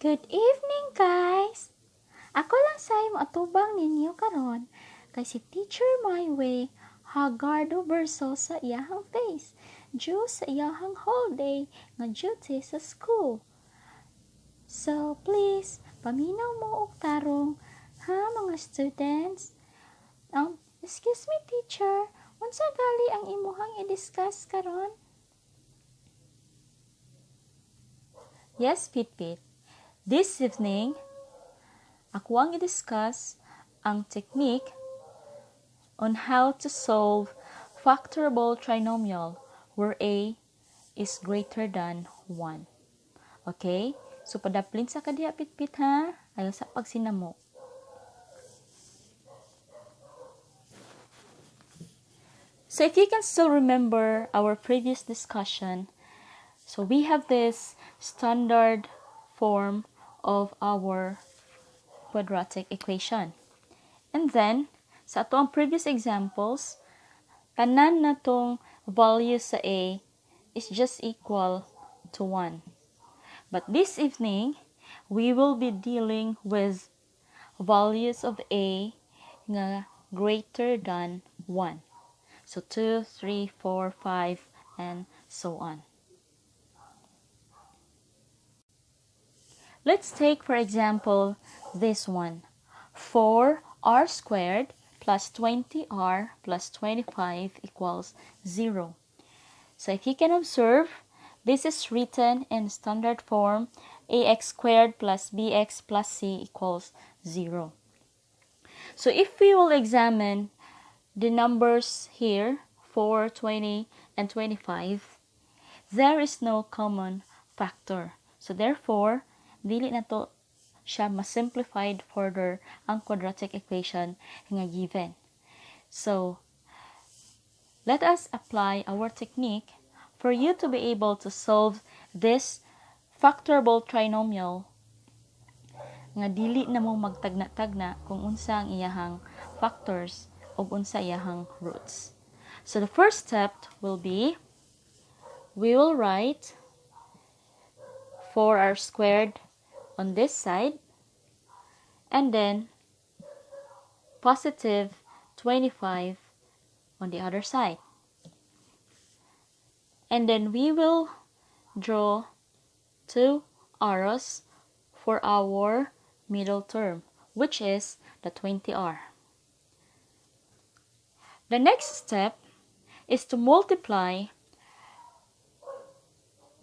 Good evening, guys! Ako lang say atubang ninyo karon kay si Teacher My Way hagardo verso sa iyahang face due sa iyahang holiday nga duty sa school. So, please, paminaw mo og tarong, ha, mga students? Excuse me, teacher, unsa gali ang imuhang i-discuss karon? Yes, Pitpit. This evening, ako ang i-discuss ang technique on how to solve factorable trinomial where a is greater than 1. Okay? So, padaplin sa kadiya, Pitpit, ha? Ayaw sa pagsinamo. So, if you can still remember our previous discussion, so we have this standard form of our quadratic equation. And then, sa atong previous examples, tanan na tong value sa a is just equal to 1. But this evening, we will be dealing with values of a nga greater than 1. So 2, 3, 4, 5, and so on. Let's take, for example, this one. 4r squared plus 20r plus 25 equals 0. So if you can observe, this is written in standard form, ax squared plus bx plus c equals 0. So if we will examine the numbers here, 4, 20, and 25, there is no common factor. So therefore, dili na to siya ma-simplified further ang quadratic equation nga given. So, let us apply our technique for you to be able to solve this factorable trinomial nga dili na mo magtagna-tagna kung unsa ang iyahang factors o unsa iyahang roots. So, the first step will be, we will write 4r squared on this side, and then positive 25 on the other side. And then we will draw two arrows for our middle term, which is the 20r. The next step is to multiply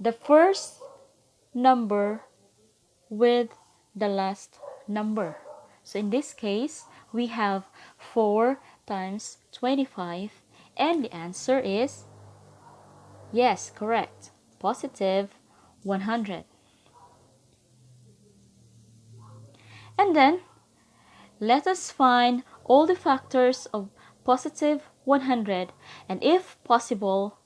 the first number with the last number. So in this case, we have 4 times 25, and the answer is, yes, correct, positive 100. And then, let us find all the factors of positive 100, and if possible,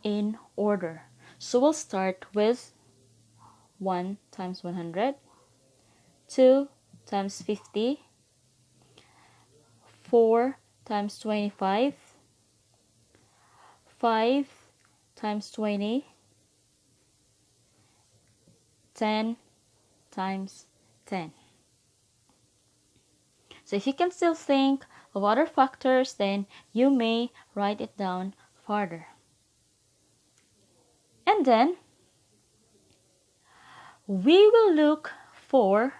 in order. So we'll start with 1 times 100, 2 times 50, 4 times 25, 5 times 20, 10 times 10. So if you can still think of other factors, then you may write it down further. And then, we will look for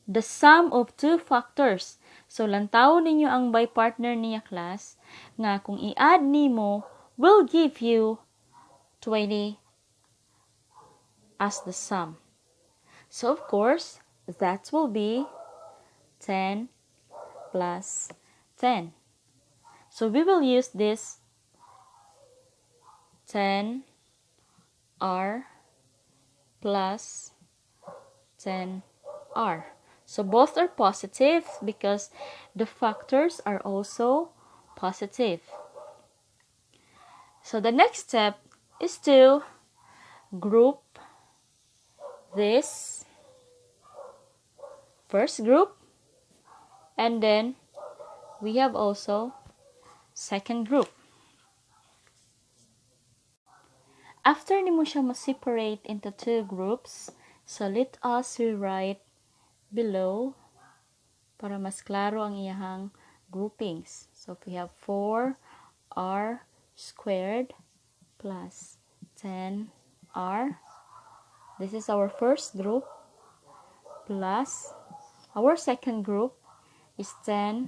the sum of two factors. So, lantaw ninyo ang by partner niya class nga kung i-add nimo will give you 20 as the sum. So, of course, that will be 10 plus 10. So, we will use this 10r plus 10r. So both are positive because the factors are also positive. So the next step is to group this first group, and then we have also second group. After nimo siya ma-separate into two groups, So let us rewrite below para mas klaro ang iyahang groupings. So if we have 4r squared plus 10r, this is our first group, plus our second group is 10r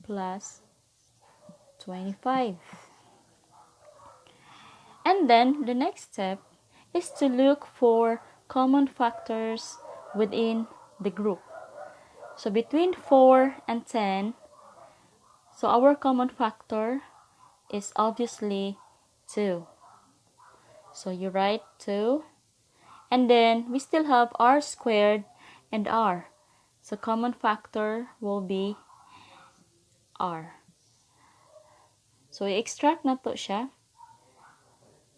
plus 25. And then the next step is to look for common factors within the group. So between 4 and 10, so our common factor is obviously 2. So you write 2. And then we still have r squared and r. So common factor will be r. So i-extract na to siya.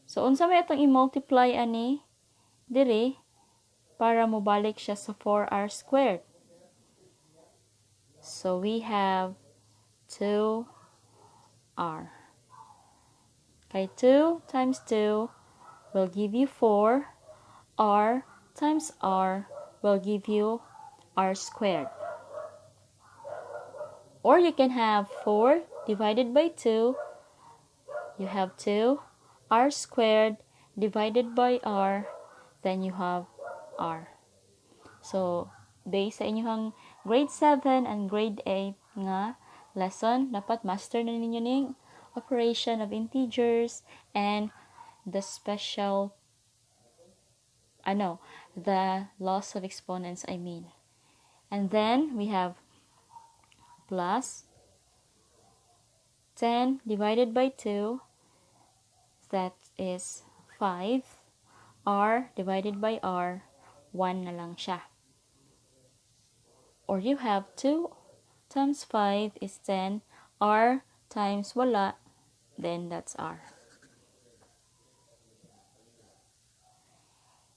So unsa may itong i-multiply ani diri para mobalik siya sa 4r squared. So we have 2r. Okay, 2 times 2 will give you 4. R times r will give you r squared. Or you can have 4 divided by 2. You have 2. R squared divided by r, then you have r. So, based sa inyong grade 7 and grade 8 nga lesson, dapat master na ninyo ning operation of integers and the the loss of exponents, I mean. And then we have plus 10 divided by 2, that is 5. R divided by r, 1 na lang siya. Or you have 2 times 5 is 10. R times wala, then that's r.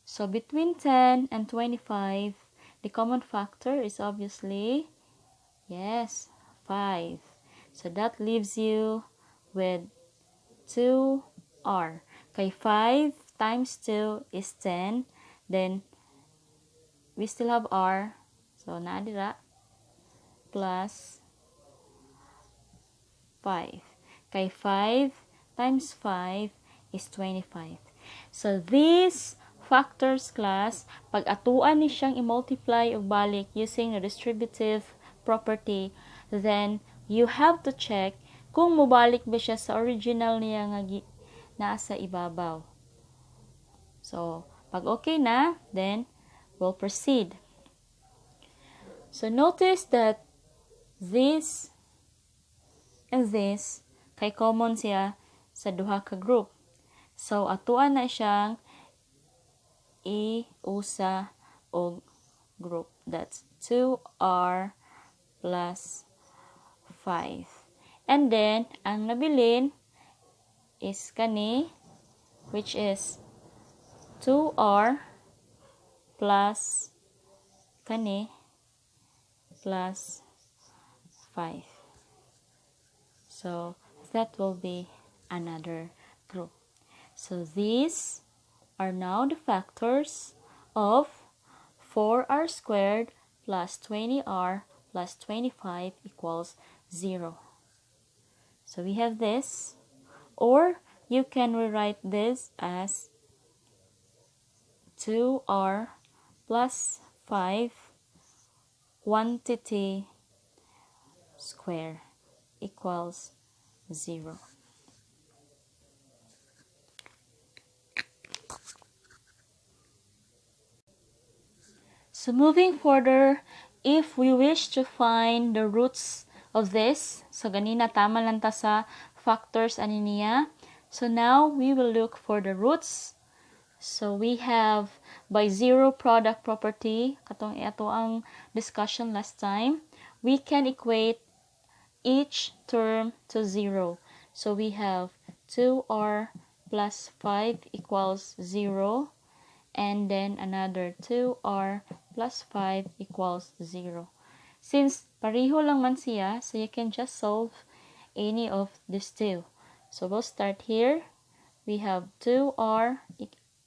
So between 10 and 25, the common factor is obviously, yes, 5. So that leaves you with 2r. Okay, 5 times 2 is 10. Then, we still have r. So, naadira. Plus 5. Okay, 5 times 5 is 25. So, these factors class, pag atuan ni siyang i-multiply o balik using the distributive property, then you have to check kung mubalik ba siya sa original niya nga nasa ibabaw. So, pag okay na, then we'll proceed. So, notice that this and this kay common siya sa duha ka group. So, atuan na siyang i-usa og group. That's 2r plus 5. And then, ang nabilin is kani, which is 2r plus kani plus 5. So, that will be another group. So, these are now the factors of 4r squared plus 20r plus 25 equals 0. So we have this, or you can rewrite this as 2r plus 5 quantity square equals 0. So moving further, if we wish to find the roots of this, so ganina tama lang ta sa factors ani niya. So now we will look for the roots. So we have by zero product property, katong ito ang discussion last time, we can equate each term to 0. So we have 2r plus 5 equals 0. And then another 2r plus 5 equals 0. Since pareho lang man siya, so you can just solve any of these two. So we'll start here. We have 2r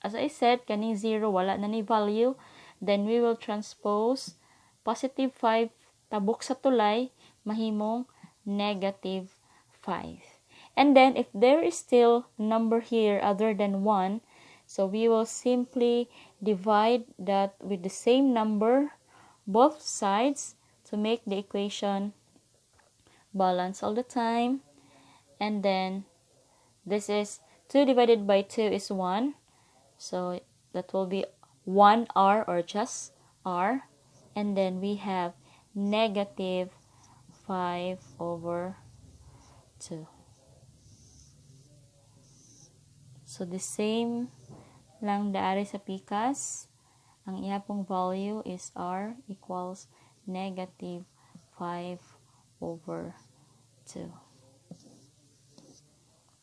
as I said, kaning 0, wala na ni value. Then, we will transpose positive 5 tabok sa tulay, mahimong negative 5. And then, if there is still number here other than 1, so we will simply divide that with the same number, both sides, to make the equation balance all the time. And then, this is 2 divided by 2 is 1. So, that will be 1r or just r. And then, we have negative 5 over 2. So, the same lang daari sa pikas. Ang iya pong value is r equals negative 5 over 2.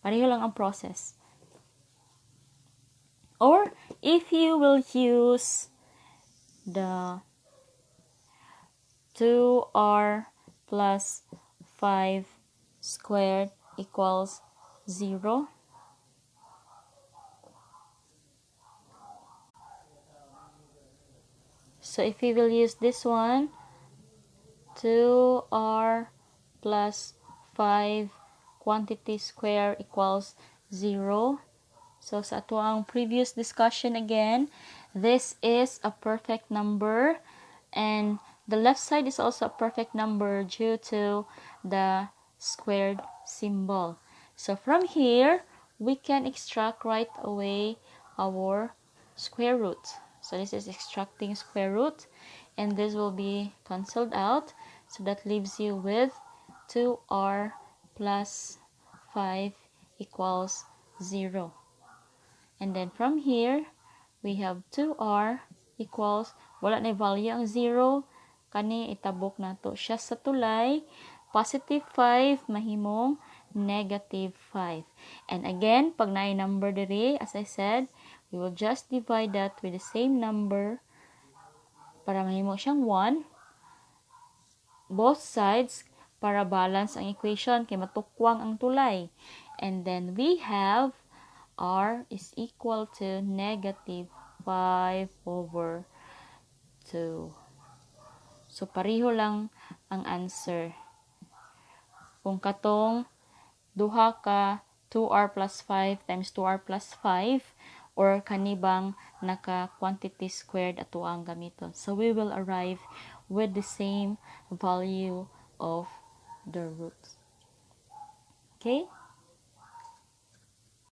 Pareho lang ang process. Or, if you will use the 2r plus 5 squared equals 0. So, if we will use this one, 2r plus 5 quantity square equals 0. So, sa ato ang previous discussion again, this is a perfect number, and the left side is also a perfect number due to the squared symbol. So, from here, we can extract right away our square root. So, this is extracting square root, and this will be cancelled out. So, that leaves you with 2r plus 5 equals 0. And then from here, we have 2r equals, wala na value ang 0, kani itabok na to siya sa tulay, positive 5, mahimong negative 5. And again, pag naay number diri, as I said, we will just divide that with the same number para mahimo siyang 1. Both sides para balance ang equation kay matukwang ang tulay. And then we have r is equal to negative 5 over 2. So, pareho lang ang answer. Kung katong duha ka 2r plus 5 times 2r plus 5 or kanibang naka quantity squared ato ang gamiton. So, we will arrive with the same value of the roots. Okay?